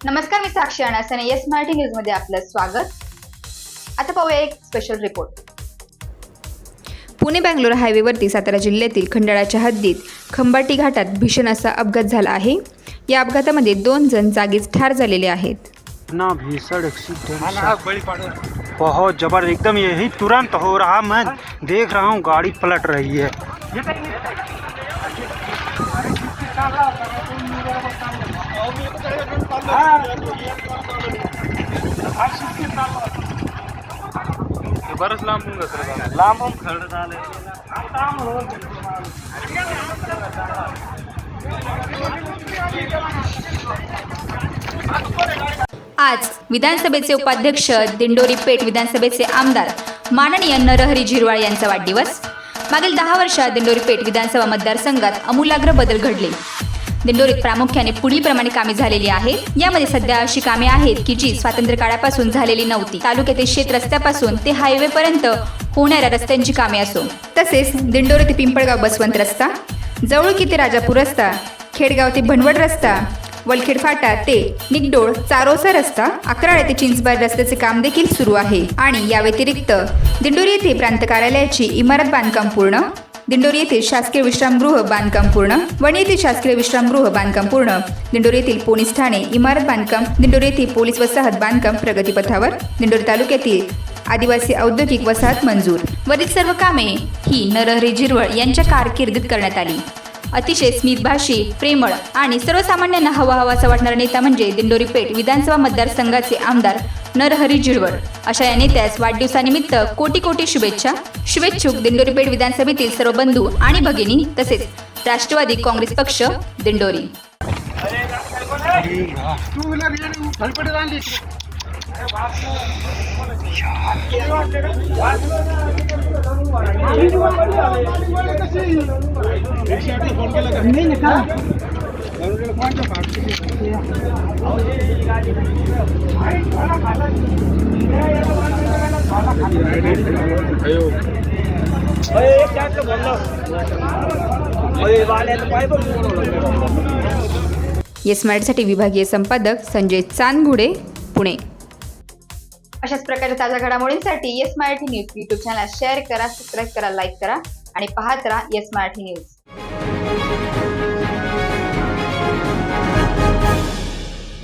नमस्कार, मी साक्षी अनासने. Yes Marathi news मध्ये आपलं स्वागत. आता पाहूया एक स्पेशल रिपोर्ट. पुणे बँगलोर हायवेवरती सातारा जिल्ह्यातील खंडाळाच्या हद्दीत खंबाटी घाटात भीषण असा अपघात झाला आहे. या अपघातामध्ये 2 जण जागीच ठार झालेले आहेत. इतना भीषण एक्सीडेंट, बहुत जबरदस्त, एकदम यही तुरंत हो रहा. मैं देख रहा हूँ गाड़ी पलट रही है. बरंच लांबून घसरत लांबून खरडत आले. आज विधानसभेचे उपाध्यक्ष, दिंडोरी पेठ विधानसभेचे आमदार माननीय नरहरी झिरवाळ यांचा वाढदिवस. मागील 10 वर्षात दिंडोरी पेठ विधानसभा मतदारसंघात आमूलाग्र बदल घडले. दिंडोरीत प्रामुख्याने पुढीलप्रमाणे कामे झालेली आहेत. यामध्ये सध्या अशी कामे आहेत की जी स्वातंत्र्य काळापासून झालेली नव्हती. तालुक्यातील शेत रस्त्यापासून ते हायवेपर्यंत होणाऱ्या रस्त्यांची कामे असो, तसेच दिंडोरी ते पिंपळगाव बसवंत रस्ता, जवळकी ते राजापूर रस्ता, खेडगाव ते भनवड रस्ता, वलखेड फाटा ते निगडोळ चारोसा रस्ता, अकराळे ते चिंचबार रस्त्याचे काम देखील सुरू आहे. आणि या व्यतिरिक्त दिंडोरी येथे प्रांत कार्यालयाची इमारत बांधकाम पूर्ण, दिंडोरी येथील शासकीय विश्रामगृह बांधकाम पूर्ण, वणी येथील शासकीय विश्रामगृह बांधकाम पूर्ण, दिंडोरी येथील पोलीस ठाणे इमारत बांधकाम, दिंडोरी येथील पोलीस वसाहत बांधकाम प्रगतीपथावर, दिंडोरी तालुक्यातील आदिवासी औद्योगिक वसाहत मंजूर. वरील सर्व कामे ही नरहरी झिरवाळ यांच्या कारकिर्दीत करण्यात आली. अतिशय स्मितभाषी, प्रेमळ आणि सर्वसामान्यांना हवाहवासा वाटणारा नेता म्हणजे दिंडोरी पेठ विधानसभा मतदारसंघाचे आमदार नरहरी झिरवाळ. अशा या नेत्यास वाढदिवसानिमित्त कोटी कोटी शुभेच्छा. शुभेच्छुक दिंडोरी पेठ विधानसभेतील सर्व बंधू आणि भगिनी, तसेच राष्ट्रवादी काँग्रेस पक्ष दिंडोरी. येस मराठीसाठी विभागीय संपादक संजय चांदगुडे, पुणे. अशाच प्रकारे ताज्या घडामोडींसाठी yes Marathi news YouTube channel share करा, सबस्क्राईब करा, लाईक करा आणि पाहत राहा येस मराठी न्यूज.